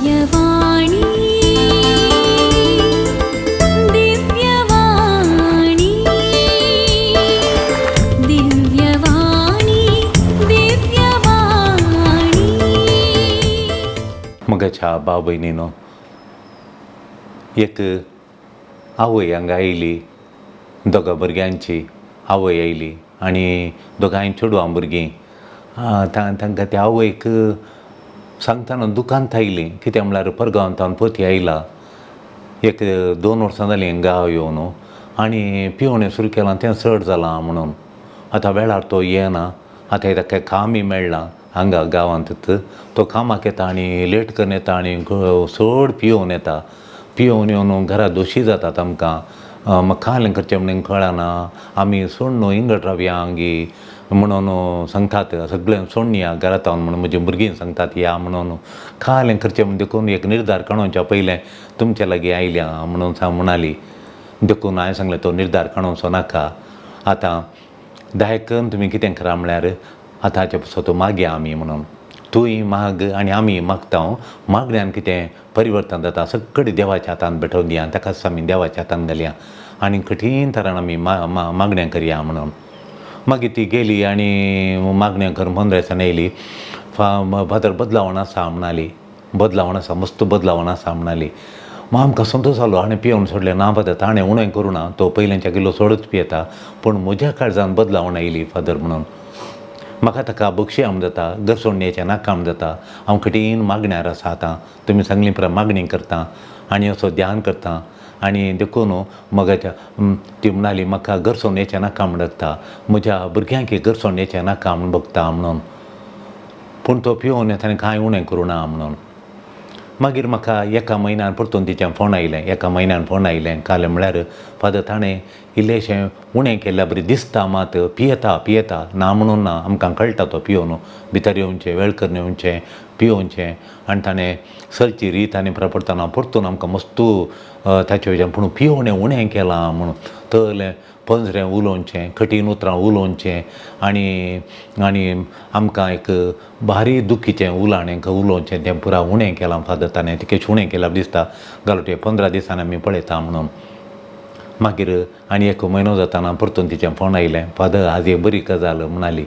दिव्यवाणी दिव्यवाणी दिव्यवाणी दिव्यवाणी. मगाच्या भाव भयणीनो, एक आवय हांगा आयली, दोगां भुरग्यांची आवय आयली आनी दोगांय चेडवां भुरगीं. तांकां त्या आवयक सांगतना दुखांत आयली. कित्याक म्हळ्यार परगांवांतान पोती आयला. एक 2 वर्सां जालीं गांव येवन आनी पिवणें सुरू केलां तें चड जालां म्हणून. आतां वेळार तो येना. आतां ताका कामय मेळना हांगा गांवांत. तो कामाक येता आनी लेट करून येता आनी चड पिवून येता. पिवून येवन घरा दोशी जातात आमकां. म्हाका कालें करचें म्हणून कळना. आमी सोड न्हू इंगड रावया हांगी म्हणून सांगतात. सगळें सोडून या घरांत म्हणून म्हजी भुरगीं सांगतात या म्हणून. कालें करचें म्हण देखून एक निर्धार काडोवच्या पयलें तुमचे लागीं आयल्या म्हणून म्हणाली. देखून हांवें सांगलें तो निर्धार काडोवचो नाका. आतां दायकन तुमी कितें करा म्हळ्यार आतांचे पासून तूं मागया आमी म्हणून. तूंय माग आनी आमी मागता. मागण्यान कितें परिवर्तन जाता. सगळें देवाच्या हातान भेटोवन दिया. ताकाच आमी देवाच्या हातान घालया आनी कठीण तरान आमी मागणें करया म्हणून. मागीर ती गेली आनी मागणें करून 15 दिसांनी येयली. फादर बदलावण आसा म्हणली. बदलावण आसा, मस्त बदलावण आसा म्हणली. आमकां संतोश जालो. हाणें पिवून सोडलें ना फादर. ताणें उणें करूं ना. तो पयलींच्या किलो सोडूच पियेता. पूण म्हज्या काळजान बदलावण आयली फादर म्हणून. म्हाका ताका बक्षीम जाता. घर सोडून येवचें नाका जाता. हांव कठीण मागण्यार आसा आतां. तुमी सांगली प्रमाण मागणी करता आनी असो ध्यान करता. आनी देखून मगाच्या ती म्हणली म्हाका घर सोडून येवचें नाका म्हण बगता. म्हज्या भुरग्यांक घर सोडून येवचें नाका म्हण बगता म्हणून. पूण तो पिवून येता आनी कांय उणें करूं ना म्हणून. मागीर म्हाका एका म्हयन्यान परतून तिचें फोन आयलें. एका म्हयन्यान फोन आयलें. कालें म्हळ्यार फादर ताणें इल्लेशें उणें केल्यार बरें दिसता. मात पियेता ना म्हणून ना. आमकां कळटा तो पिवून भितर येवचें, वेळ करून येवचें, पिवचें. आनी ताणें सरची रीत आनी प्रपडताना परतून आमकां मस्तू ताचे वयल्यान पूण पिवणें उणें केलां म्हणून. तळें पंजरें उलोवचें, कठीण उतरां उलोवचें आनी आमकां एक भारी दुखीचें उलाणें उलोवचें तें पुराय उणें केलां फादर ताणें. केश उणें केल्यार दिसता घालटे 15 दिसांनी आमी पळयता म्हणून. मागीर आनी एक म्हयनो जाताना परतून तिचें फोन आयलें. फादर आज एक बरी गजाल म्हणली.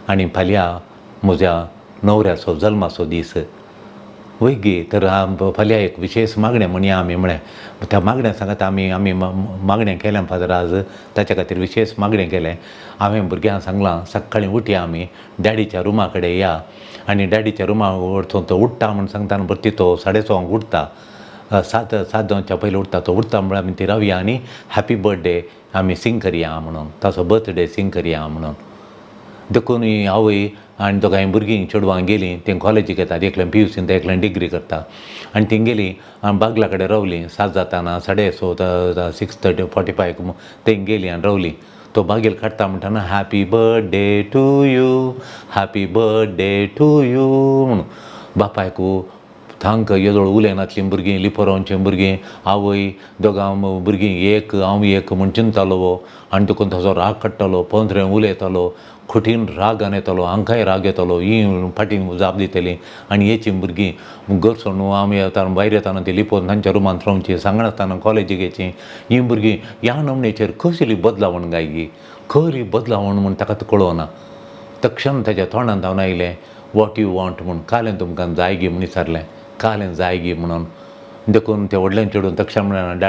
आनी फाल्यां म्हज्या न्हवऱ्याचो जल्माचो दीस. वय गे तर फाल्यां एक विशेश मागणें म्हणया आमी म्हळें. त्या मागण्या सांगात आमी मागणें केलें फादर आज. ताच्या खातीर विशेश मागणें केलें. हांवें भुरग्यांक सांगलां सकाळीं उठया आमी डॅडीच्या रुमा कडेन या. आनी डॅडीच्या रुमा वचून तो उठटा म्हूण सांगता आनी परती तो 6:15 उठता. 7 जावच्या पयलीं उठता. तो उठता म्हळ्यार आमी ती रावया आनी हॅपी बर्थडे आमी सिंग करया म्हणून. ताचो बर्थडे सिंग करया म्हणून. देखून ही आवय आनी दोगांय भुरगीं चेडवां गेलीं. तीं कॉलेजीक येतात. एकल्यान PUCंत एकल्यान डिग्री करता. आनी तीं गेलीं आनी बागला कडेन रावलीं. 7 जाताना 6:30 6:45 थंय गेलीं आनी रावलीं. तो बागेल काडटा म्हणटाना happy birthday to you, happy birthday to you म्हणून. बापायकू तांकां येदोळ उलयनातलीं भुरगीं, लिपोरांवचीं भुरगीं, आवय दोगां भुरगीं एक हांव एक म्हूण चिंततालो. आनी देखून ताचो राग काडटालो. पंजरें उलयतालो. कठीण रागान येतालो. हांकांय राग येतालो. ही फाटीं जाप दितलीं आनी हेचीं भुरगीं घर सोडून आमी येताना भायर येताना ती लिपोवन तांच्या रुमांत रावचीं. सांगनासतना कॉलेजीक येचीं. हीं भुरगीं ह्या नमनेचेर कसली बदलावण गायी, खरी बदलावण म्हूण ताका कळोना. तक्षण ताच्या तोंडांत जावन आयलें वॉट यू वॉन्ट म्हूण. कालें तुमकां जाय गी म्हूण विचारलें. कालें जाय गी म्हणून. देखून ते व्हडल्यान चेडून तक्षण म्हणलें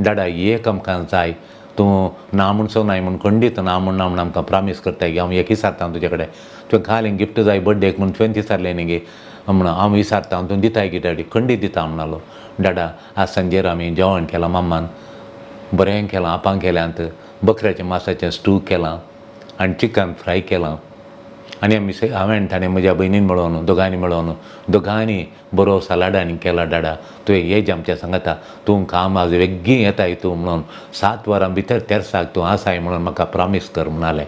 डाडा एक आमकां जाय. तूं ना म्हणचो नाय म्हूण खंडीत ना म्हूण ना म्हूण आमकां प्रॉमीस करता गे. हांव एक विचारता तुजे कडेन. तुवें कालें गिफ्ट जाय बर्थडेक म्हूण तुवें विचारलें न्ही गे म्हणून. हांव विचारता तूं दिताय गे डॅडी. खंडीत दिता म्हणलो. डाडा आज सांजेर आमी जेवण केलां माम्मान. बरें केलां. आपां केल्यांत. बकऱ्याच्या मांसाचें स्टू केलां आनी चिकन फ्राय केलां. आनी आमी हांवें ताणें म्हज्या भयणीन मेळोन दोगांनी बरो सालाडांनी केला. डाडा तुवें हेज आमच्या सांगाता. तूं काम आज वेग्गीं येताय तूं म्हणून. 7 वरां भितर तेर्साक तूं आसाय म्हणून म्हाका प्रॉमीस कर म्हणालें.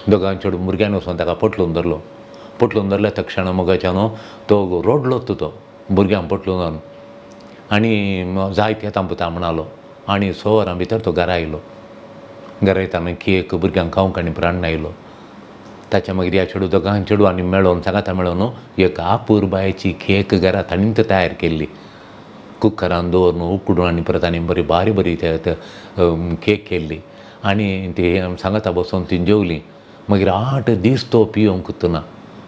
दोगांय चेडूं भुरग्यान वचून ताका पटलून धरल्या तक्षण मोगाच्यान तो रोडलोच तो भुरग्यांक पटलून धरून. आनी जायत येता पुता म्हणलो. आनी 6 वरां भितर तो घरा आयलो. घरा येताना केक भुरग्यांक खावंक आनी प्राण आयलो. ताच्या मागीर ह्या चेडू दोगांय चेडवांनी मेळोन सांगाता मेळोन एक आपूर बायची केक घरांत ताणींच तयार केल्ली. कुकरान दवरून उकडून आनी परत आनी बरी बारी केक केल्ली आनी ती सांगाता बसून ती जेवली. मागीर 8 दीस तो पियोंक ना.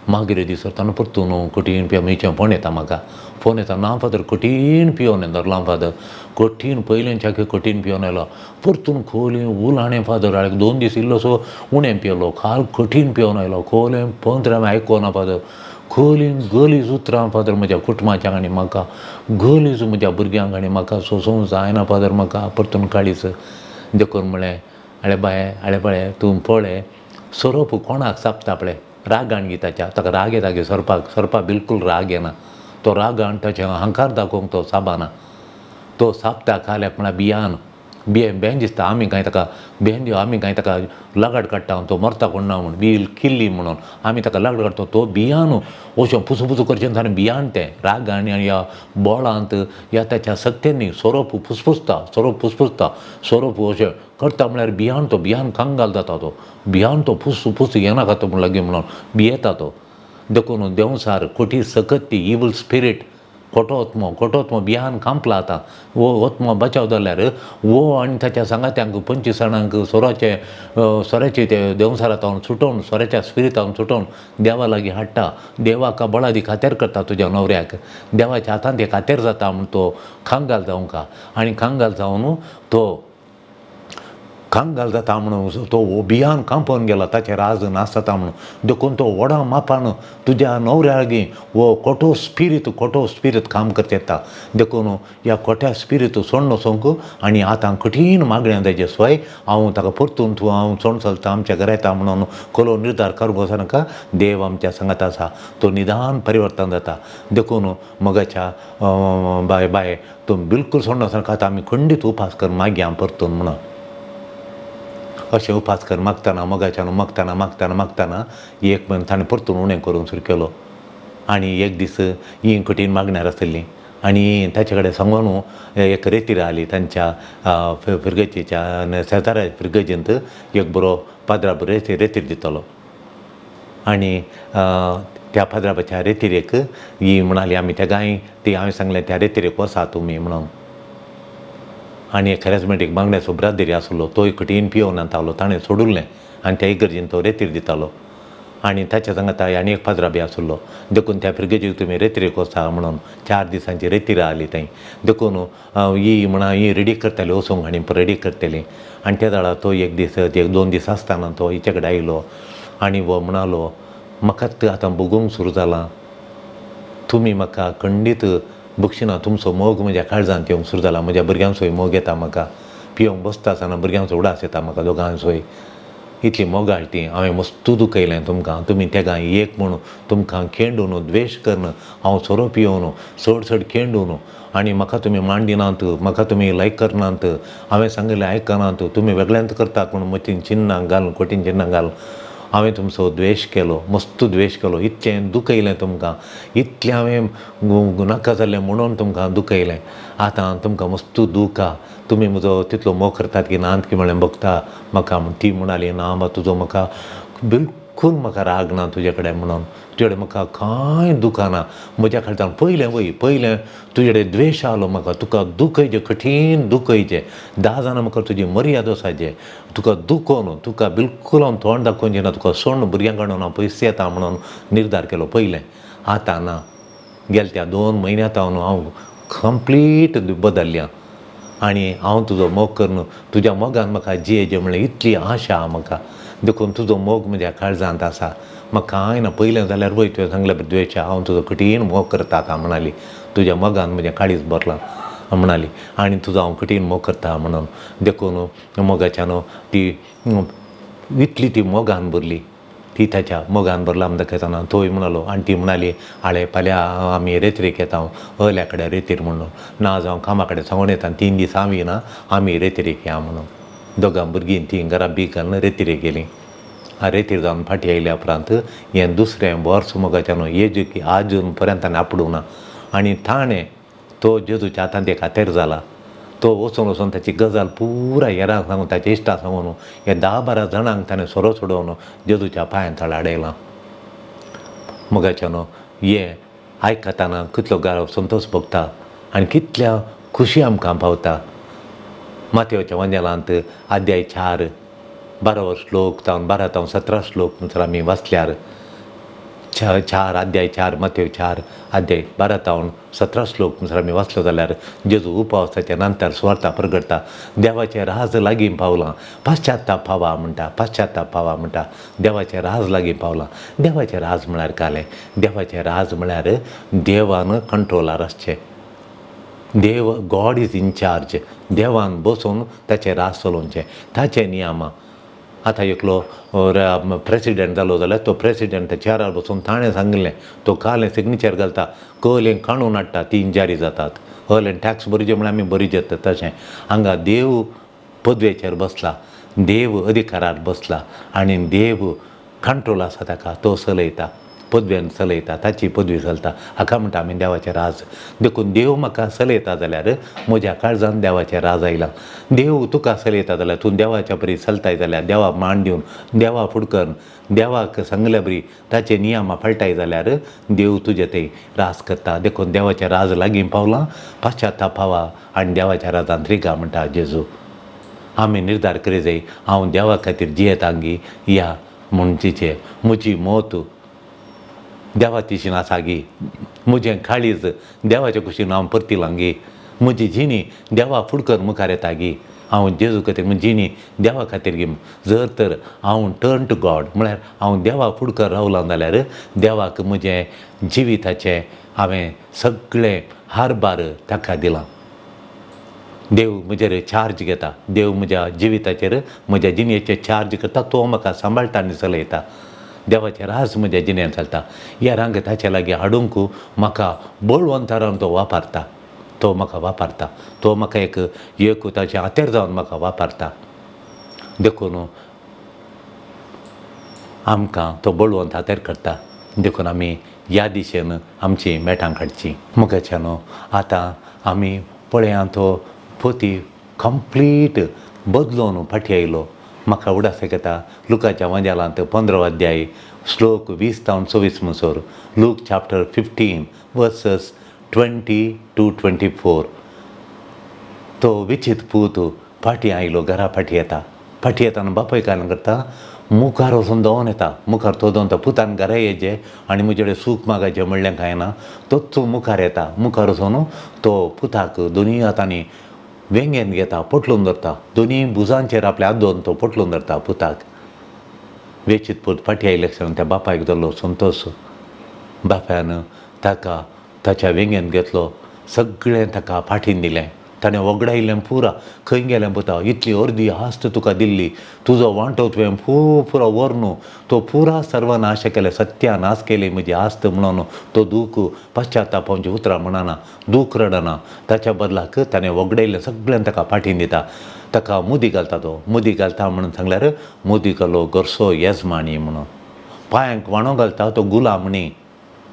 मागीर दीस ताणें परतून कठीण पियो फोन येता म्हाका. फोन येता ना फादर कठीण पियोन धरला फादर कठीण पयलेंच्या कठीण पियोन आयलो. परतून खोली उलाणें फादर 2 दीस इल्लोसो उणें पियलो. काल कठीण पियोन आयलो. खोलें पंत्र हांवें आयकोना फादर. खोलीन गलीज उतरां फादर म्हज्या कुटुंबाच्यांक आनी म्हाका गलीज म्हज्या भुरग्यांक आनी म्हाका सोसूंक जायना फादर म्हाका परतून काळीज देखून म्हळें आळे बाळे तूं पळय सोरोप कोणाक सापता पळय रागान गिताच्या ताका राग येता गे सरपाक बिलकूल राग येना. तो रागान ताचे अहंकार दाखोवंक तो साबाना. तो सापता काल्याक म्हळ्यार बियान बेन दिसता आमी कांय ताका आमी कांय ताका लागाड काडटा तो मरता कोण ना म्हूण बील किल्ली म्हणून आमी ताका लागाड काडटा तो बियान अशें पुसू करचें ताणें बियान तें रागान आनी ह्या बोळांत ह्या ताच्या सत्तेनी सोरोप फुसफुसता सोरोप अशें करता म्हळ्यार बियान कांगाल जाता तो बियान तो फुस येनाका तो म्हण लागी म्हणून भियेता तो. देखून देंवसार खोटी सकत ती इवल स्पिरीट खोटो ओत्मो बियान कांपला आतां वो ओत्मो बचाव जाल्यार वो आनी ताच्या सांगात्यांक 25 जाणांक सोऱ्याचे ते देंवसारांत सुटोवन सोऱ्याच्या स्पिरितान सुटोवन देवा लागीं हाडटा. देवाक बळादी खातेर करता तुज्या न्हवऱ्याक. देवाच्या हातान ते खातेर जाता म्हूण तो खांगाल जावंका आनी खांगाल जावन तो कांगाल जाता म्हणून तो बियान कांपोवन गेला ताचेर राज नासता म्हणून. देखून तो व्हडा मापान तुज्या न्हवऱ्या लागीं वो खोटो स्पिरीट काम करता येता. देखून ह्या खोट्या स्पिरीट सोडून वचोंक आनी आतां कठीण मागण्या जायचे सोय हांव ताका परतून हांव सोडून चलता आमच्या घरा येता म्हणून खोलो निर्धार करूंक वचनाका. देव आमच्या सांगात आसा तो निदान परिवर्तन जाता. देखून मोगाच्या बाय तूं बिलकूल सोडून वचनाका. आतां आमी खंडीत उपास कर मागया परतून म्हणून अशें उपास कर मागतना मोगाच्यान मागतना एक म्हयनो ताणें परतून उणें करूंक सुरू केलो. आनी एक दीस ही कठीण मागण्यार आसली आनी ताचे कडेन सांगून एक रेतीर आली तांच्या फिरगेचीच्या शेजाऱ्या फिरगेजींत एक बरो पाद्रा रेतीर दितलो. आनी त्या पाद्राबाच्या रेतीरेक ही म्हणाली आमी त्या गाय ती हांवें सांगलें त्या रेतीरेक वसा तुमी म्हणून. आनी एक कॅरिझमॅटीक मागण्याचो ब्रादेरी आसलो तोय कठीण पियोन येतालो ताणें सोडुल्लें आनी त्या इगर्जीन तो रेतीर दितालो. आनी ताच्या सांगाता आनी एक पाद्रा बी आसलो. देखून त्या फिरगेजीक तुमी रेतीरेक वचा म्हणून 4 दिसांची रेतीर आली थंय. देखून ही रेडी करताली वचूंक आनी रेडी करतली. आनी त्या दाळा तो एक दीस 2 दीस आसतना तो हिचे कडेन आयलो आनी वो म्हणलो म्हाका आतां बगूंक सुरू जालां तुमी म्हाका खंडीत बक्षिना तुमचो मोग म्हज्या काळजांत येवंक सुरू जाला. म्हज्या भुरग्यांचोय मोग येता म्हाका पियोंक बसता आसतना भुरग्यांचो उडास येता म्हाका दोगांचोय. इतली मोगाळ ती हांवें मस्तू दुखयलें तुमकां. तुमी तेगा एक म्हूण तुमकां खेंडून द्वेश करन हांव सोरो पियोन चड खेंडून आनी म्हाका तुमी मान दिनात म्हाका तुमी लायक करनात हांवें सांगिल्लें आयकनात तुमी वेगळ्यांत करतात म्हूण मतीन चिन्नां घालून कठीण चिन्नां घालून हांवें तुमचो द्वेश केलो मस्त द्वेश केलो. इतलें दुखयलें तुमकां इतलें हांवें नाका जाल्लें म्हणून तुमकां दुखयलें. आतां तुमकां मस्त दुखा तुमी म्हजो तितलो मोग करतात की नात की म्हळें बघता म्हाका ती म्हणाली ना बा तुजो म्हाका बिलकूल म्हाका राग ना तुजे कडेन म्हणून तुजे कडेन म्हाका कांय दुखाना. म्हज्या खातीर पयलें तुजे कडेन द्वेश आसलो म्हाका तुका दुखयचें कठीण दुखयचें 10 जाणां म्हाका तुजी मर्यादा आसाचें तुका दुखोवन तुका बिलकूल हांव तोंड दाखोवचें ना तुका सोडून भुरग्यां कडून हांव पयस येता म्हणून निर्धार केलो पयलें. आतां ना गेल्या त्या 2 म्हयन्यांत हांव कंप्लीट बदल्ल्या आनी हांव तुजो मोग करन तुज्या मोगान म्हाका जियेचें म्हणलें इतली आशा आहा म्हाका. देखून तुजो मोग म्हज्या काळजांत आसा म्हाका कांय ना. पयलें जाल्यार वय तुवें सांगलें द्वेश हांव तुजो कठीण मोग करता आतां म्हणाली. तुज्या मोगान म्हजें काळीज भरलां म्हणाली आनी तुजो हांव कठीण मोग करता म्हणून. देखून मोगाच्यान ती इतली ती मोगान भरली ती ताच्या मोगान भरला म्हणटा दाखयतना तोय म्हणलो आनी ती म्हणाली आळे फाल्यां आमी रेतीरेक येता हल्या कडेन रेतीर म्हणून ना जावं कामा कडेन सांगून येता 3 दीस हांव येना आमी रेतीरेक या म्हणून. दोगां भुरगीं तीं घरा बी घालून रेतीरेक गेलीं. रेतीर जावन फाटीं आयल्या उपरांत हें दुसरें वर्स मोगाच्यान हेजे आजून पर्यंत ताणें आपडूंक ना. आनी ताणें तो जेजूच्या हातांत एक खातेर जाला तो वचून ताची गजाल पुरा हेरांक सांगून ताच्या इश्टांक सांगून हे 10-12 जाणांक ताणें सोरो सोडोवन जेजूच्या पांयां थळ आडयलां. मुगाच्यान हे आयकताना कितलो गारो संतोश भोगता आनी कितल्या खुशी आमकां पावता. मातयेच्या वंदेलांत अध्याय 4 12 श्लोक जावन 12 ते 17 श्लोक नुसार आमी वाचल्यार 4 मातये 4 अध्याय 12 ते 17 श्लोक नुसार आमी वाचलो जाल्यार जेजू उपवासाच्या नंतर सुवार्ता प्रगटता. देवाचें राज लागीं पावलां, पाश्चात्ताप पावा म्हणटा. देवाचें राज लागीं पावलां. देवाचें राज म्हळ्यार कालें. देवाचें राज म्हळ्यार देवान कंट्रोलार आसचें. देव गॉड इज इन चार्ज. देवान बसून ताचें राज चलोवचें, ताचे नियम. आतां एकलो प्रेसिडेंट जालो जाल्यार तो प्रेसिडेंट चेअरार बसून ताणें सांगिल्लें तो कालें सिग्नेचर घालता, कलें काणून हाडटा, 3 जारी जातात. हलें टॅक्स भरचें म्हळ्यार आमी भरी येता तशें. हांगा देव पदवेचेर बसला, देव अधिकारार बसला आनी देव कंट्रोल आसा ताका. तो चलयता, पदवेन चलयता, ताची पदवी चलता. हाका म्हणटा आमी देवाचें राज. देखून देव म्हाका चलयता जाल्यार म्हज्या काळजान देवाचें राज आयलां. देव तुका चलयता जाल्यार तूं देवाच्या बरी चलताय जाल्यार, देवाक मान दिवन, देवा फुडकन, देवाक सांगल्या बरी ताचे नियमां पाळटाय जाल्यार देव तुजे थंय राज करता. देखून देवाचें राज लागीं पावलां, पाश्चात्ताप पावा आनी देवाच्या राजांत रिगा म्हणटा जेजू. आमी निर्धार करी जाय, हांव देवा खातीर जियेतांगी या म्हणचेचें. म्हजी मोत देवा तिशीन आसा गी, म्हजें काळीज देवाच्या कुशीन हांव परतिलां गी, म्हजी जिणी देवा फुडकन मुखार येता गी. हांव जेजू खातीर म्हजी जिणी देवा खातीर गी. जर तर हांव टर्न टू गॉड म्हळ्यार हांव देवा फुडकन रावलां जाल्यार देवाक म्हजें जिविताचें हांवें सगळें हारबार ताका दिलां. देव म्हजेर चार्ज घेता. देव म्हज्या जिविताचेर, म्हज्या जिणेचेर चार्ज करता. तो म्हाका सांबाळटा आनी चलयता. देवाचें राज म्हज्या जिणेंत चलता. ह्या रांग ताचे लागीं हाडूंक म्हाका बळवंतारान तो वापरता. तो म्हाका वापरता. तो म्हाका एक ताचें हातेर जावन म्हाका वापरता. देखून आमकां तो बळवंत हातेर करता. देखून आमी ह्या दिशेन आमची मेटां काडची. मुखाच्यान आतां आमी पळया तो पोती कंप्लीट बदलून फाटी आयलो. म्हाका उडास येता लुकाच्या वंदेलांत 15 अध्याय श्लोक 20 ते 24 म्हणसर. Look chapter 15 versus 20 to 24. तो विचित पूत फाटी आयलो, घरा फाटी येता. फाटी येताना बापाय काय करता, मुखार वचून दोवन येता. मुखार तो दोवन पुतान घरा येजे आनी म्हजे कडेन सूख मागाचें म्हणलें कांय ना. तोच मुखार येता. मुखार वचून तो पुताक दोनी हातांनी वेंगेन घेता, पटलून धरता. दोनी भुजांचेर आपल्या हात दवरून तो पटलून धरता पुताक. वेचीत पूत फाटी आयले क्षण त्या बापायक धरलो संतोश. बापायन ताका ताच्या वेंगेन घेतलो, सगळें ताका फाटीन दिलें. ताणें वगडायलें पुरा. खंय गेलें पुता, इतली अर्दी आस्त तुका दिल्ली, तुजो वांटो तुवें पुरो व्हरून तो पुरा सर्वनाश केलें, सत्यानाश केली म्हजी आस्त म्हणून तो दूख पश्चात्तापाचें उतरां म्हणना, दूख रडना. ताच्या बदलाक ताणें वगडयलें सगळें ताका फाटीन दिता. ताका मुदी घालता. तो मुदी घालता म्हणून सांगल्यार मुदी घालो गोरसो येजमानी म्हणून. पांयांक वाणो घालता तो गुलामणी.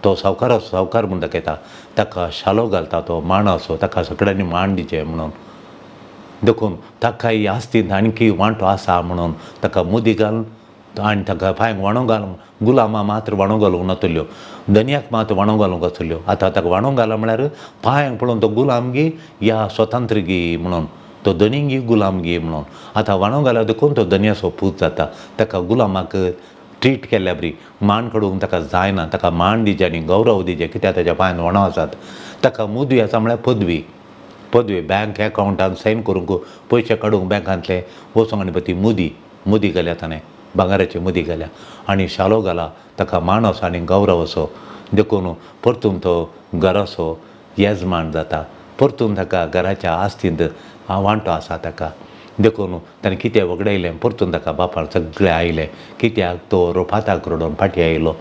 तो सावकार म्हूण दाखयता. ताका शालो घालता तो माणसो, ताका सगळ्यांनी मान दिचें म्हणून. देखून ताकाय आस्तींत आनीक वांटो आसा म्हणून ताका मुदी घालून आनी ताका पांयांक वाणो घालून. गुलामां मात्र वाणो घालूंक नातल्यो, धन्याक मात वाणो घालूंक वचल्यो. आतां ताका वाणो घाला म्हळ्यार पांयांक पळोवन तो गुलामगी या स्वतंत्रगी म्हणून, तो धनींगी गुलामगी म्हणून. आतां वाणो घाला देखून तो धन्याचो पूत जाता. ताका गुलामाक ट्रीट केल्ल्या बरी मान काडूंक ताका जायना. ताका मान दिचें आनी गौरव दिचें, कित्याक ताच्या पांयान वाणो आसात. ताका मुदी आसा म्हळ्यार पदवी बँक एकावंटान सायन करूंक, पयशे काडूंक बँकांतले वचूंक आनी ती मुदी घाल्या. ताणें भांगाराची मुदी घाल्या आनी शालो घाला. ताका मान असो आनी गौरव असो. देखून परतून तो घराचो येजमान जाता. परतून ताका घराच्या आस्तींत वांटो आसा ताका. देखून ताणें कितें वगडयलें परतून ताका बापार सगळें आयलें. कित्याक तो रोपाताक रडोवन फाटी आयलो.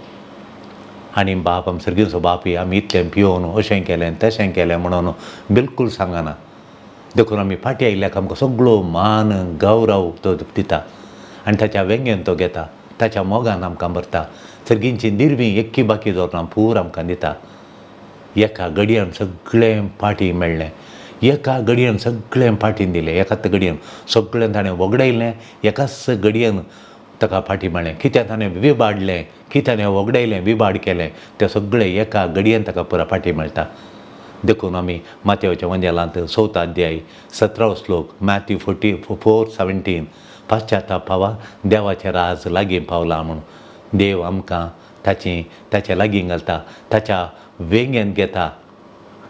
आनी बाप आमी सर्गीचो बापय आमी इतलें पिवून अशें केलें तशें केलें म्हणून बिलकूल सांगना. देखून आमी फाटी आयल्याक आमकां सगळो मान गौरव तो दिता आनी ताच्या वेंगेन तो घेता. ताच्या मोगान आमकां भरता. सर्गींची निर्वी एक्की बाकी जोरना पूर आमकां दिता. एका घडयान सगळें फाटी मेळ्ळें. एका घडयेन सगळें फाटीन दिलें. एकाच घडयेन सगळें ताणें वगडायलें, एकाच घडयेन ताका फाटी मारलें. कित्याक ताणें विबाडलें, कितें ताणें वगडायलें, विबाड केलें, तें सगळें एका घडयेन ताका पुरो फाटी मारता. देखून आमी माथेवाच्या वंजेलांत 4 अध्याय 17 श्लोक, मॅथ्यू 4:17 पाश्चाताप पावा, देवाचें राज लागीं पावलां म्हूण. देव आमकां ताचे लागीं घालता, ताच्या वेंगेन घेता.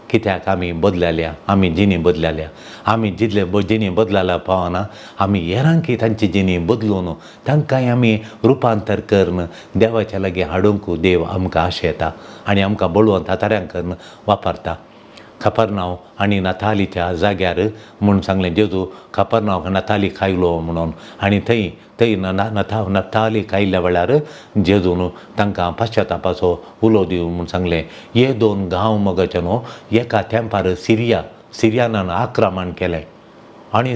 कित्याक आमी बदलल्या, आमी जिणी बदलल्या. आमी जितले जिणी बदलल्या पावना, आमी हेरांकय तांची जिणी बदलून तांकांय आमी रुपांतर करून देवाच्या लागीं हाडूंक देव आमकां आशेता आनी आमकां बळवंत हाताऱ्यांक करून वापरता. कफरनांव आनी नतालीच्या जाग्यार म्हूण सांगलें जेजू कफरनांव नताली खायलो म्हणून. आनी थंय नताली खायल्या वेळार जेजून तांकां पाश्चातापाचो उलो दिवं म्हूण सांगलें. हे 2 गांव मगचे न्हू एका तेंपार सिरियानान आक्रमण केलें आनी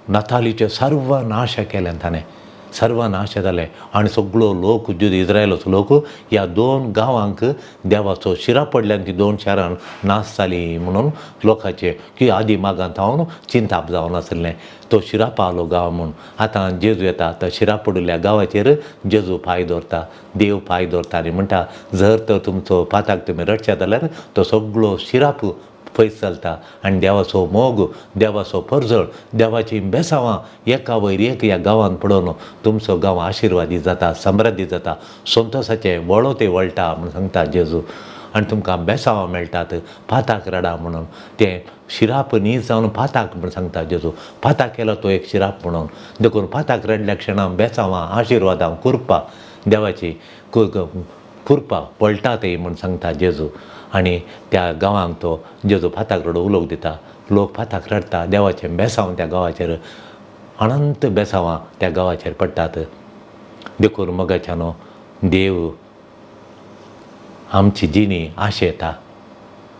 नतालीचें सर्वनाश केलें. ताणें सर्वनाश जालें आनी सगळो लोक इस्रायलाचो लोक ह्या 2 गांवांक देवाचो शिरा पडल्यान ती 2 शारां नाश जाली म्हणून लोकांचे की आदी मागांत हांव चिंताप जावन आसलें. तो शिरा पावलो गांव म्हूण. आतां जेजू येता, तो शिरा पडिल्ल्या गांवाचेर जेजू पांय दवरता, देव पांय दवरता आनी म्हणटा जर तर तुमचो पाताक तुमी रडचे जाल्यार तो सगळो शिराप पयस चलता आनी देवाचो मोग, देवाचो परजळ, देवाची बेसांवां एका वयर एक ह्या गांवांत पडोवन तुमचो गांव आशिर्वादी जाता, समृद्धी जाता, संतोशाचे वळो ते वळटा म्हूण सांगता जेजू. आनी तुमकां बेसांवां मेळटात, पाताक रडा म्हणून. तें शिराप न्ही जावन पाताक म्हूण सांगता जेजू. पाताक केलो तो एक शिराप म्हणून. देखून पाताक रडल्या क्षणां बेसांवां, आशिर्वादां, कुरपा देवाची कुरपा पळटात म्हूण सांगता जेजू. आनी त्या गांवांक तो जेजू पाताक रडो उलोवंक दिता. लोक पाताक रडटा, देवाचें बेसांव त्या गांवाचेर, अनंत बेसांवां त्या गांवाचेर पडटात. देखून मोगाच्यानो देव आमची जिणी आशेता,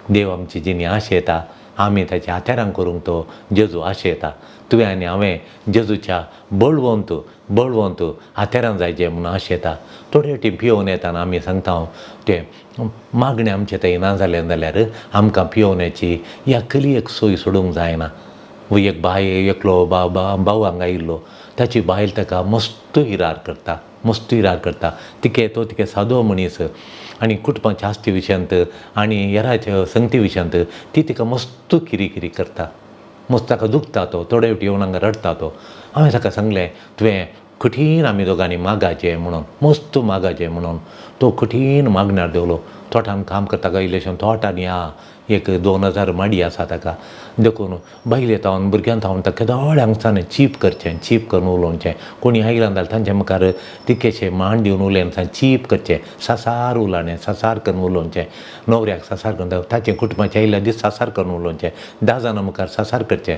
देव आमची जिणी आशेता. आमी ताच्या हातेरांक करूंक तो जेजू आशेता. तुवें आनी हांवें जेजूच्या बळवंत हातेरां जायचें म्हणून आशेता. थोडे फावटी पियोवन येताना आमी सांगता तें मागणें आमचें थंय ना जालें जाल्यार आमकां पियोवण्याची ह्या कलयेक सोय सोडूंक जायना. एक एकलो भाव हांगा आयिल्लो, ताची बायल ताका मस्त हिरार करता. तिके सादो मनीस आनी कुटुंबाच्या आस्ती विशयांत आनी हेराच्या संगती विशयांत ती तिका मस्त किरी करता. मस्त ताका दुखता तो, थोडे फावटी येवन हांगा रडटा तो. हांवें ताका सांगलें तुवें कठीण आमी दोगांनी मागाचें म्हणून, मस्त मागाचें म्हणून. तो कठीण मागण्यार देवलो. तोटान काम करता काय इल्लेशें तोटान या एक 2000 माडी आसा ताका. देखून बायले तावन भुरग्यां तावन ताका केदोळ्यांक चीप करून उलोवचें. कोणी आयलां जाल्यार तांचे मुखार तिकेशें मांड दिवन उलयन चीप करचें, सासार उलोवणें, सासार करून उलोवचें. न्हवऱ्याक सासार करून ताचें कुटुंबाचें आयिल्ल्या दीस सासार करून उलोवचें. 10 जाणां मुखार सासार करचें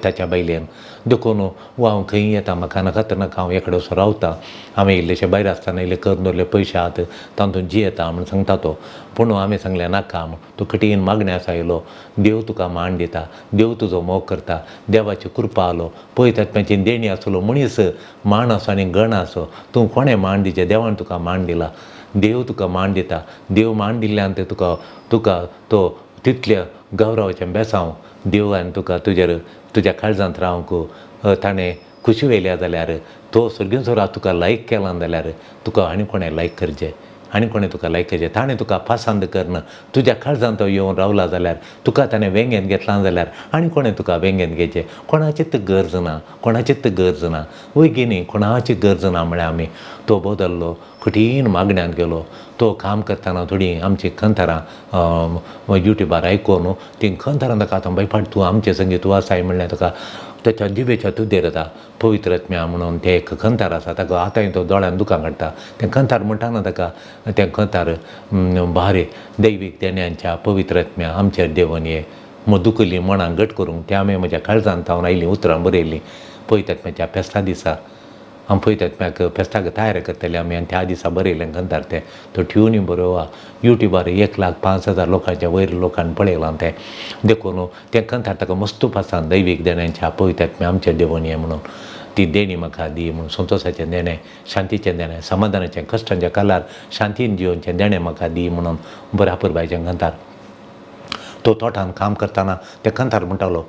ताच्या बायलेन. देखून हांव खंय येता म्हाका नाका हांव एकडे असो रावतां. हांवें इल्लेशे भायर आसतना इल्ले करून दवरले पयशे आहात तातूंत जियेता म्हूण सांगता तो. पूण हांवें सांगलें नाका म्हूण. तूं कठीण मागण्यास आयलो, देव तुका मान दिता, देव तुजो मोग करता, देवाची कृपा आलो. पळय ताची देणी आसलो मनीस मान आसो आनी गण आसो, तूं कोणें मान दिचें? देवान तुका मान दिला, देव तुका मान दिता. देव मान दिल्ल्यान ते तुका तो तितल्या गौरवाचें बेसांव देवान तुका तुज्या काळजांत रावंक ताणें खुशी वयल्या जाल्यार तो सर्गेश्वरा तुका लायक केला जाल्यार तुका आनी कोणें लायक करचें, आनी कोणें तुका लायक करचें. ताणें तुका पासंद करना, तुज्या काळजांत तो येवन रावला जाल्यार, तुका ताणें वेंगेन घेतलां जाल्यार आनी कोणें तुका वेंगेन घेवचें. कोणाचीच गरज ना वयगिनी, कोणाची गरज ना. म्हळ्यार आमी तो बदल्लो, कठीण मागण्यांत गेलो. तो काम करतना थोडीं आमची खंतारां युट्यूबार आयकून ती खंतारां ताका आतां बायपाट तूं आमचे संगीत तूं आसाय म्हणलें ताका ताच्या जिबेच्या तुदेर येता पवित्र आत्म्या म्हणून तें एक खंतार आसा. ताका आतांय तो दोळ्यान दुकां काडटा. तें खंतार म्हणटाना ताका तें खंतार भारे दैवीक देण्यांच्या पवित्र आत्म्या आमचेर देवन ये दुखली मनां घट करूंक. तें हांवें म्हज्या काळजांत तावन आयलीं उतरां बरयलीं पवित्र आत्म्याच्या फेस्ता दिसा. आमी पळयता आत्म्याक फेस्ताक तयार करतले आमी आनी त्या दिसा बरयलें खंतार तें. तो ठेवून बरोवया. युट्यूबार 1,05,000 लोकांच्या वयर लोकांनी पळयलां तें. देखून तें खंतार ताका मस्त पासान दैवीक देण्यांच्या पवित्र आत्म्या आमचेर देवन ये म्हणून. ती देणी म्हाका दी म्हणून, संतोशाचें देणें, शांतीचें देणें, समाधानाचें, कश्टांच्या काळार शांतीन जिवनचें देणें म्हाका दी म्हणून बरापूर बायचें खंतार. तो तोटान काम करतना ते कंथार म्हणटालो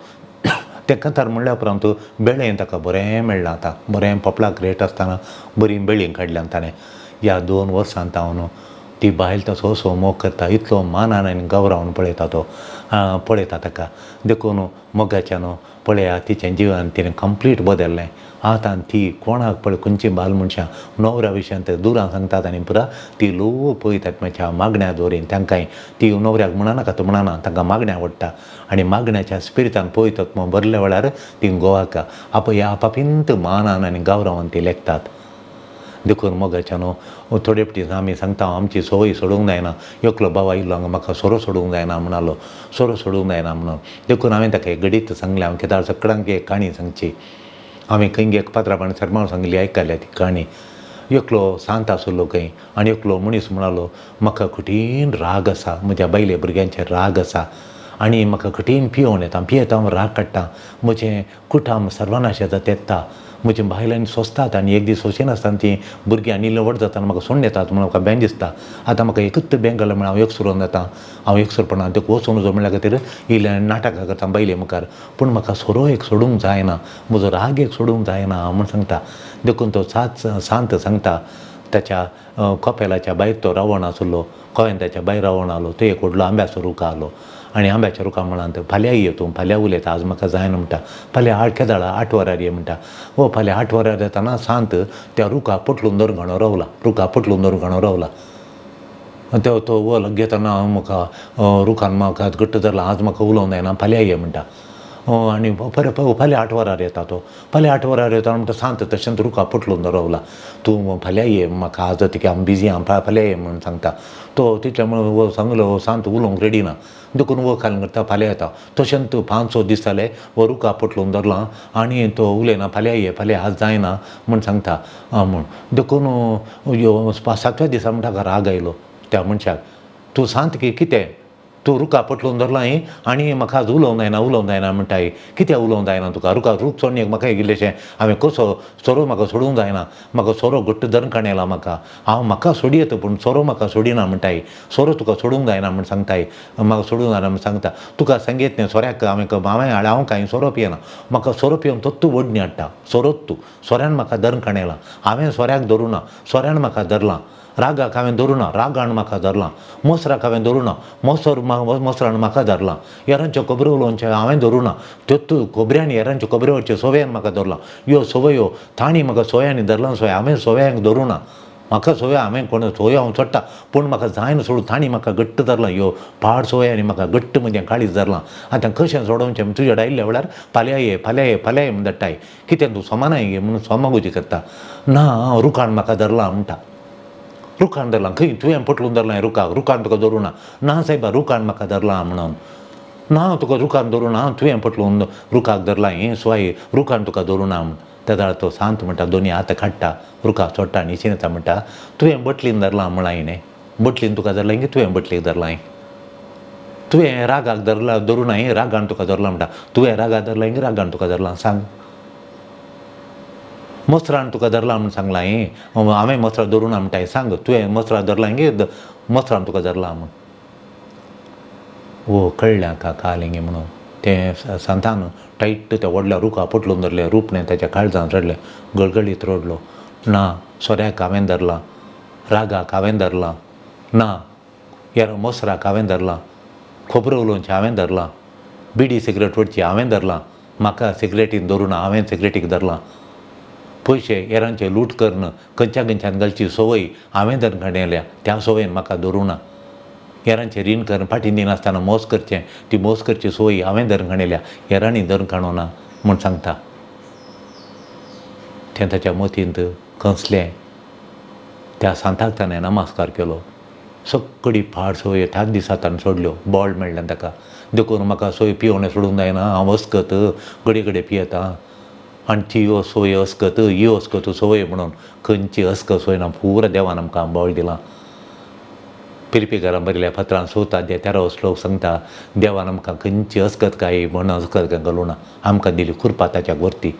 ते कंथार म्हणल्या उपरांत बेळें ताका बरें मेळ्ळां आतां बरें पोपलाक रेट आसतना बरी बेळीं काडल्यान ताणें ह्या 2 वर्सांत हांव न्हू ती बायल तो सो मोग करता इतलो मानान आनी गौरवान पळयता तो पळयता ताका देखून मोगाच्यान पळया तिचें जिवन तिणें कंप्लीट बदल्लें आतां ती कोणाक पळय खंयची बाल मनशां न्हवऱ्या विशयान ते दुरां सांगतात आनी पुरा ती लोक पळयतात मातशा मागण्या दवरीन तांकांय ती न्हवऱ्याक म्हणनाका तो म्हणना तांकां मागण्या आवडटा आनी मागण्याच्या स्पिरितान पळयतात मग बरल्या वेळार ती गोवाका ह्या आपापिंत मानान आनी गौरवान ती लेखतात देखून मोगाच्यान थोडे फावटी आमी सांगता आमची संवय सोडूंक जायना एकलो बाबा आयिल्लो हांगा म्हाका सोरो सोडूंक जायना म्हणलो सोरो सोडूंक जायना म्हणून देखून हांवें ताका एक गडीत सांगलें हांव कित्याक सगळ्यांक एक काणी सांगची हांवें खंय एक पात्रापण सरमाळ सांगली आयकल्या ती काणी एकलो सांत आसलो खंय आनी एकलो मनीस म्हणलो म्हाका कठीण राग आसा म्हज्या बायले भुरग्यांचेर राग आसा आनी म्हाका कठीण पियोन येता हांव राग काडटा म्हजें कुटाम सर्वनाश येता म्हजी बायलांनी सोंसतात आनी एक दीस सोंशी नासतना ती भुरग्यां निलवड जातना म्हाका सोडून येतात म्हणून म्हाका बेन दिसता आतां म्हाका एकच बँक घालो म्हण हांव एकसुरोन जाता हांव एकसुरपणान ते वचून जो म्हणल्या खातीर इल्लें नाटकां करता बायले मुखार पूण म्हाका सोरो एक सोडूंक जायना म्हजो राग एक सोडूंक जायना म्हूण सांगता देखून तो सांत सांगता ताच्या कपेलाच्या भायर तो रावण आसलो गोंयान ताच्या भायर रावण आलो तो एक व्हडलो आंब्याचो रुख आसलो आनी आंब्याच्या रुखा म्हणान फाल्यां ये तूं फाल्यां उलयता आज म्हाका जायना म्हणटा फाल्यां केदाळा 8 वरार ये म्हणटा फाल्यां 8 वरार येताना सांत त्या रुखाक पटलून धरून घाणो रावला रुखाक पटलून धरून घाणो रावला तो वल घेतना म्हाका रुखान म्हाका घट्ट धरला आज म्हाका उलोवंक जायना फाल्यां ये म्हणटा आनी फाल्यां 8 वरार येता तो फाल्यां 8 वरार येता म्हणटा सांत तशेंच रुखाक पटलून रावला तूं फाल्यां ये म्हाका आज तिके हांव बिजी हांव फाल्यां ये म्हणून सांगता तो तितल्या सांगलो सांत उलोवंक रेडी ना देखून खालन करता फाल्यां येता तशेंच 5-6 दीस जाले रुखाक पटलून धरलां आनी तो उलयना फाल्यां ये फाल्यां आज जायना म्हूण सांगता म्हूण देखून 7व्या दिसा म्हणटा राग आयलो त्या मनशाक तूं सांत कितें तूं रुखाक पटलून धरलां आनी म्हाका आज उलोवंक जायना म्हणटाय कित्याक उलोवंक जायना तुका रूख सोडणेक म्हाका इल्लेशें हांवें कसो सोरो म्हाका सोडूंक जायना म्हाका सोरो घट्ट धरून काणयला म्हाका सोडी येता पूण सोरो म्हाका सोडिना म्हणटाय सोरो तुका सोडूंक जायना म्हूण सांगताय म्हाका सोडूंक जायना म्हूण सांगता तुका सांगीत न्ही सोऱ्याक हांव कांय सोरो पियेना म्हाका सोरो पियोन तोच तूं ओडणी हाडटा सोरोच तूं सोऱ्यान म्हाका धरून काणयलां हांवें सोऱ्याक धरुना सोऱ्यान म्हाका धरलां रागाक हांवें धरुना रागान म्हाका धरलां मोसराक हांवें धरुना मोसरान म्हाका धरलां हेरांच्यो खबरो उलोवचे हांवें धरुना त्योच खबऱ्यांनी हेरांच्यो खबऱ्योचे सवयान म्हाका धरलां ह्यो सवयो तांणी म्हाका सवयांनी धरलां सवय हांवें सवयांक धरुना म्हाका सवय हांवें कोण सवय हांव सोडटा पूण म्हाका जायना सोडून तांणी म्हाका घट्ट धरलां ह्यो पाड सवयांनी म्हाका घट्ट म्हजें काळीज धरलां आतां कशें सोडोवचें तुज्या आयिल्ल्या वेळार फाल्यां ये म्हूण धाडटाय कितें तूं सोमानाय घे म्हणून सोमागुजी करता ना रुखान म्हाका धरलां म्हणटा रुखान धरलां खंय तुवें पटलून धरलां रुखान तुका धरुना ना सायबा रुखान म्हाका धरलां म्हणून ना तुका रुखान धरुना तुवें पटलून रुखाक धरलां स्वाय रुखान तुका धरुना म्हूण तेदा तो सांत म्हणटा दोनी हात काडटा रुखाक सोडटा आनी येता म्हणटा तुवें बटलीन धरलां म्हळां बटलीन तुका धरलां तुवें बटलीक धरलां तुवें रागाक धरुना रागान तुका धरलां म्हणटा तुवें रागाक धरलां रागान तुका धरलां सांग मोसरान तुका धरलां म्हणून सांगलां हांवें मोसरा धरुना म्हणटाय सांग तुवें मोसरा धरलां मोसरान तुका धरलां म्हूण कळ्ळें काल म्हणून तें सांतान टायट त्या व्हडल्या रुखाक पटलून धरलें रूपणें ताच्या काळजांत रडलें गळगळीत रडलो ना सोऱ्याक हांवें धरलां रागाक हांवें धरलां ना मोसराक हांवें धरलां खबरो उलोवचें हांवें धरलां बिडी सिगरेट वडची हांवें धरलां म्हाका सिगरेटीन धरुना हांवें सिगरेटीक धरलां पयशे हेरांचे लूट करून खंयच्यान घालची सवय हांवें धरून काडयल्या त्या सवयेन म्हाका धरुना हेरांचें रीण करून फाटीं दिनासतना मोस करचें ती मोस करची सवय हांवें धरून काडयल्या हेरांनी धरून काडूना म्हूण सांगता तें ताच्या मतींत खसलें त्या सांताक ताणें नमस्कार केलो सगळी फाड सवय त्याच दिसा ताणें सोडल्यो बॉल मेळ्ळें ताका देखून म्हाका सवय पियोन सोडूंक जायना हांव अस्कत घडये पियेता आनी ती सवय अस्कत ही अस्कत सवय म्हणून खंयची अस्क सवय ना पुरा देवान आमकां बळ दिलां पिरपेकारां बरयल्या पत्रान 13 श्लोक सांगता देवान आमकां खंयची अस्कत काय म्हणून अस्कत घालूं ना आमकां दिली खुरपा ताच्या वरती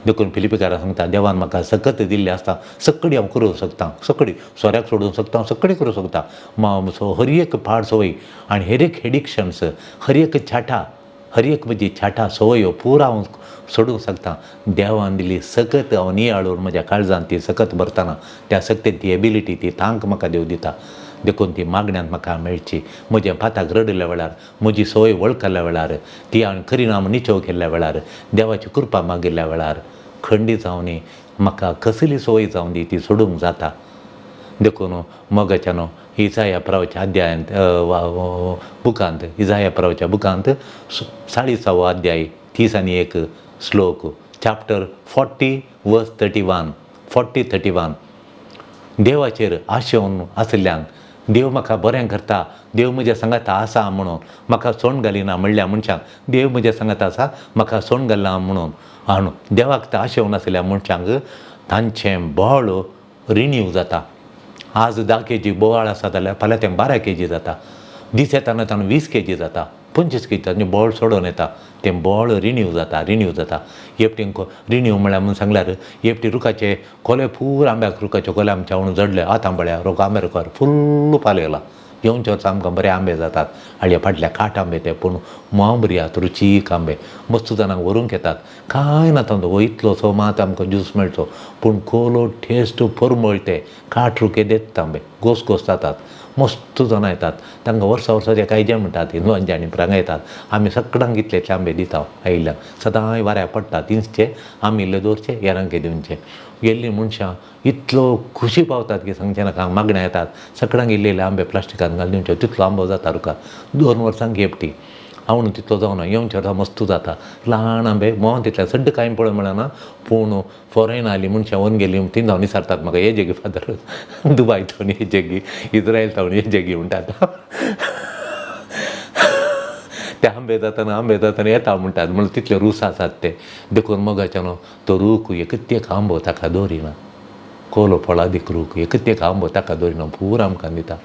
देखून फिलिपिकारां सांगता देवान म्हाका सकत दिल्लें आसता सक्कडी हांव करूं शकता, सक्कडी सोऱ्याक सोडूंक शकता हांव सक्कडी करूं शकता. हर एक पाड संवय आनी हर एक एडिक्शन्स, हर एक छाटा, हर एक म्हजी छाटा संवयो पुरो हांव सोडूंक शकता. देवान दिली सकत हांव नियाळून म्हज्या काळजांत ती सकत भरतना त्या सक्तेन ती एबिलिटी, ती तांक म्हाका देव दिता. देखून ती मागण्यांत म्हाका मेळची. म्हज्या पाताक रडल्या वेळार, म्हजी संवय वळखल्या वेळार, ती हांवें खरी नाम निचव केल्ल्या वेळार, देवाची कृपा मागिल्ल्या वेळार खंडीत जावन म्हाका कसली संवय जावन दी ती सोडूंक जाता. देखून मोगाच्यान इसाया प्रवच्या अध्यायांत बुकांत, इसाया प्रवच्या बुकांत 40 अध्याय 30 श्लोक, चॅप्टर 40 वर्स 31, 40-31. देवाचेर आशेवन आसल्यान देव म्हाका बरें करता, देव म्हज्या सांगाता आसा म्हणून म्हाका सोंड घालिना म्हणल्या मनशांक देव म्हज्या सांगाता आसा म्हाका सोंड घालना म्हणून देवाक आशेवन आसल्या मनशांक तांचें बळ रिन्यू जाता. आज 10 kg बोवाळ आसा जाल्यार फाल्यां तें 12 kg जाता. दीस येताना 20 kg जाता, 25 kg तांचें बळ सोडून येता. तें बळ रिन्यू जाता. हेपटींक रिन्यू म्हळ्यार म्हणून सांगल्यार हेपटी रुखाचे कोले पूर आंब्याक रुखाचे कोले आमच्या वांगडा जडले आतांबळ्या रोख आंबे रुखार फुल्ल पाल येयला. येवचे वर्सा आमकां बरे आंबे जातात. हाडले फाटल्या खाट आंबे ते पूण मोंबऱ्यात रुचीक आंबे मस्त जाणांक व्हरूंक येतात. कांय ना तो इतलो सो मात आमकां ज्यूस मेळचो पूण कोलो टेस्ट परमळ ते खाट रुखे देत आंबे घोस जातात. मस्त जाणां येतात. तांकां वर्सा कांय जे म्हणटात हिंदवांचे आनी प्रांगां येतात. आमी सगळ्यांक इतलेचे आंबे दिता आयिल्ल्यांक. सदांय वाऱ्याक पडटात तिंचचे आमी इल्ले दवरचे येरांके दिवचे. गेल्लीं मनशां इतलो खुशी पावतात की सांगचे नाका. मागण्या येतात सगळ्यांक इल्ले आंबे प्लास्टिकान घालून दिवचे. तितलो आंबो जाता रुखार 2 वर्सांक हेपटी. हांव तितलो जावना. येवचे वर्सा मस्त जाता. ल्हान आंबे मोहन तितले सड्ड कांय पळय मेळना. पूण फॉरेन आयलीं मनशां व्हरून गेलीं तीं जावन विचारतात म्हाका हे जेगी फादर दुबाय थावन हे जेगी, इज्रायल थावन हे जेगी म्हणटात. ते आंबे जाताना येता म्हणटात म्हणून तितले रूस आसात ते. देखून मोगाच्यान तो रूख एकच आंबो ताका दवरिना. कोलो फळादीक रूख एकच आंबो ताका दवरिना पूर आमकां दिता.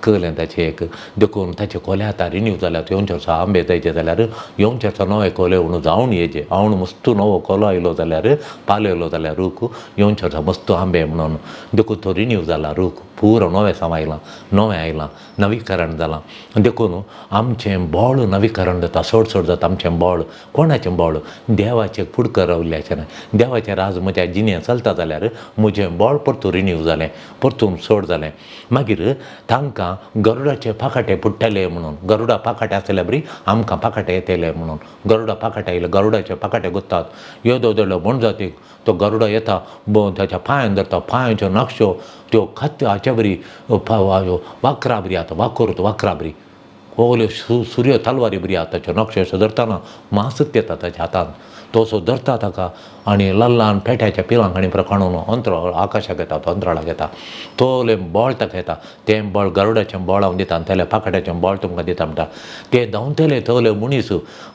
कळ्ळें ताचें एक. देखून ताचे कोले आतां रिन्यू जाल्यात. येवचे वर्सा आंबे जायचे जाल्यार येवचे वर्सा नवे कोले म्हणून जावन येजे. हांव मस्त नवो कोलो आयलो जाल्यार पालो येयलो जाल्यार रूख येवचे वर्सा मस्त आंबे म्हणून. देखून तो रिन्यू जाला रूख पुरो नवें सामायलां, नवें आयलां, नवीकरण जालां. देखून आमचें बळ नवीकरण जाता. चड जाता आमचें बळ. कोणाचें बळ? देवाचें फुडकर रावल्ल्याचें न्हय. देवाचें राज म्हज्या जिणें चलता जाल्यार म्हजें बळ परतून रिन्यू जालें, परतून चड जालें. मागीर तांकां गरुडाचे पाखाटे पुट्टले म्हणून. गरुडा पाखाटे आसले बरी आमकां पाखाटे येतले म्हणून. गरुडा पाखाटे येयले, गरुडाचे पाखाटे गुत्तात. येदो जाल्यार म्हणजातीक तो गरुडा येता, ताच्या पांयान धरता. पांयाच्यो नक्षो त्यो खात्यो हाचे बरी वाकरा बरी आतां वाकरा बरी. कोले सूर्य तलवारी बरी आतां ताच्यो नक्षो अशें धरतना मासत येता ताच्या हातान. तो असो धरता ताका आनी ल्हान पेट्याच्या पिलांक आनी प्रकाणून अंतराळ आकाशाक येता, तो अंतराळाक येता. तोलें बळ ताका येता. तें बळ गरुडाचें बळ हांव दिता आनी तेल्या पाखाट्याचें बळ तुमकां दिता म्हणटा. ते धांवतले तवले मनीस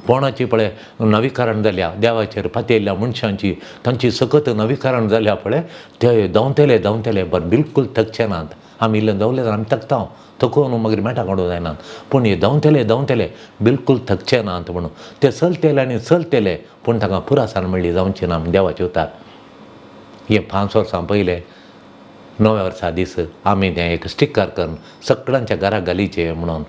कोणाची पळय नवीकरण जाल्या, देवाचेर फातयल्ल्या मनशांची तांची सकत नवीकरण जाल्या पळय ते धांवतले बरें बिलकूल थकचे नात. आमी इल्लें धांवले जाल्यार आमी थकता, थकून मागीर मेटा काडूं जायनात. पूण हे धांवतले बिलकूल थकचे नात म्हणून. ते चलतले पूण ताका पुरासार मेळ्ळी जावची ना देवाचे उतार. हे 5 वर्सां पयले 9व्या वर्सा दीस आमी तें एक स्टिकर करून सगळ्यांच्या घराक घालीचें म्हणून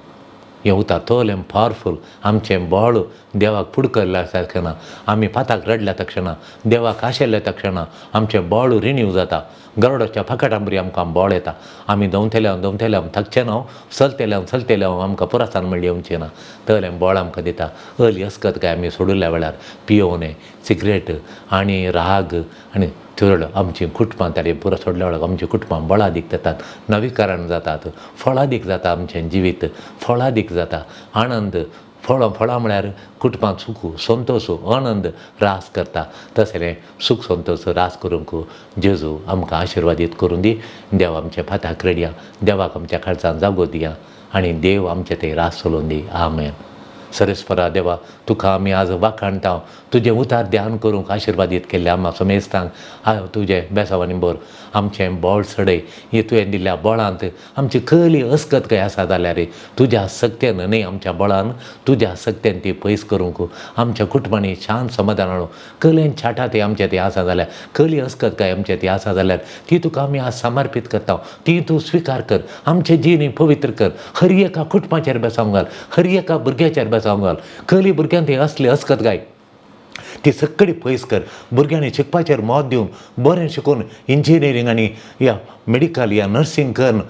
हें उतार तोलें पावरफूल. आमचें बळ देवाक फुडकल्ल्या तक्षणा, आमी पाताक रडल्या तक्षणा, देवाक आशेल्ल्या तक्षणा आमचें बळ रिन्यू जाता. गरुडाच्या पाखाटां बरी आमकां बळ येता. आमी धांवतले थकचे ना, चलतले आमकां पुरासार मेळ्ळी येवचें ना. तोलें बळ आमकां दिता. हली अस्कत काय आमी सोडिल्ल्या वेळार पियोवने, सिगरेट आनी राग आनी चड आमची कुटुंबां ताणें पुरो सोडल्या वेळार आमची कुटुंबां बळादीक जातात, नवीकरण जातात, फळादीक जाता. आमचें जिवीत फळादीक जाता. आनंद फळां म्हळ्यार कुटुंबांत सूख, संतोश, आनंद रास करता. तसलें सूख संतोश रास करूंक जेजू आमकां आशिर्वादीत करून दी. देव आमच्या फाताक रडया, देवाक आमच्या काळजांत जागो दिया आनी देव आमचे ते रास चलोवन दी. आमेन. सरस्परा देवा तुका आमी आज वाखाणटा तुजें उतार ध्यान करूंक आशिर्वादीत केल्ले आम्हा समेस्तांक हांव तुजें बेसावांनी बोर आमचें बोळ सडय हे तुवें दिल्ल्या बोळांत आमची खली अस्कत खंय आसा जाल्यार तुज्या सक्तेन न्ही आमच्या बोळान तुज्या सक्तेन ती पयस करूंक आमच्या कुटुंबांनी शांत समाधान हाडूंक खलें छाटा ती आमच्या ती आसा जाल्यार खली अस्कत काय आमच्या ती आसा जाल्यार ती तुका आमी आज समर्पीत करता ती तूं स्विकार कर आमचे जिणी पवित्र कर हर एका कुटुंबाचेर बेसावंक घाल हर एका भुरग्याचेर बेसावंक घाल खली भुरग्यांक ती असली अस्कत गाय ती सगळी पयस कर भुरग्यांनी शिकपाचेर मोत दिवन बरें शिकून इंजिनियरींग आनी या मेडिकल या नर्सींग कर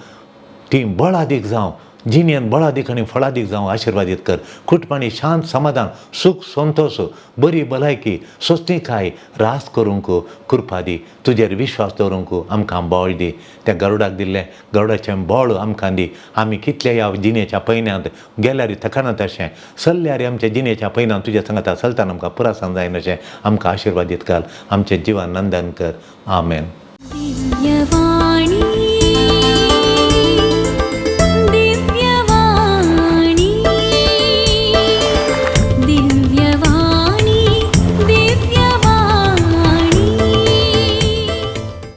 ती बळादीक जावं जिणेन बळादीक आनी फळादीक जावं आशिर्वादीत कर कुटुंबांनी शांत समाधान सुख संतोश बरी भलायकी स्वस्तिकाय रास करूंक कृपा दी तुजेर विश्वास दवरूंक आमकां बोळ दी त्या गरुडाक दिल्लें गरुडाचें बोळ आमकां दी आमी कितले ह्या जिणेच्या पैन्यांत गेल्यार थकना तशें चल्ल्यार आमच्या जिणेच्या पैनांत तुज्या सांगाता चलताना आमकां पुरासान जायन अशें आमकां आशिर्वादीत घाल आमचें जिवन नंदन कर आमेन. दिव्यवाणी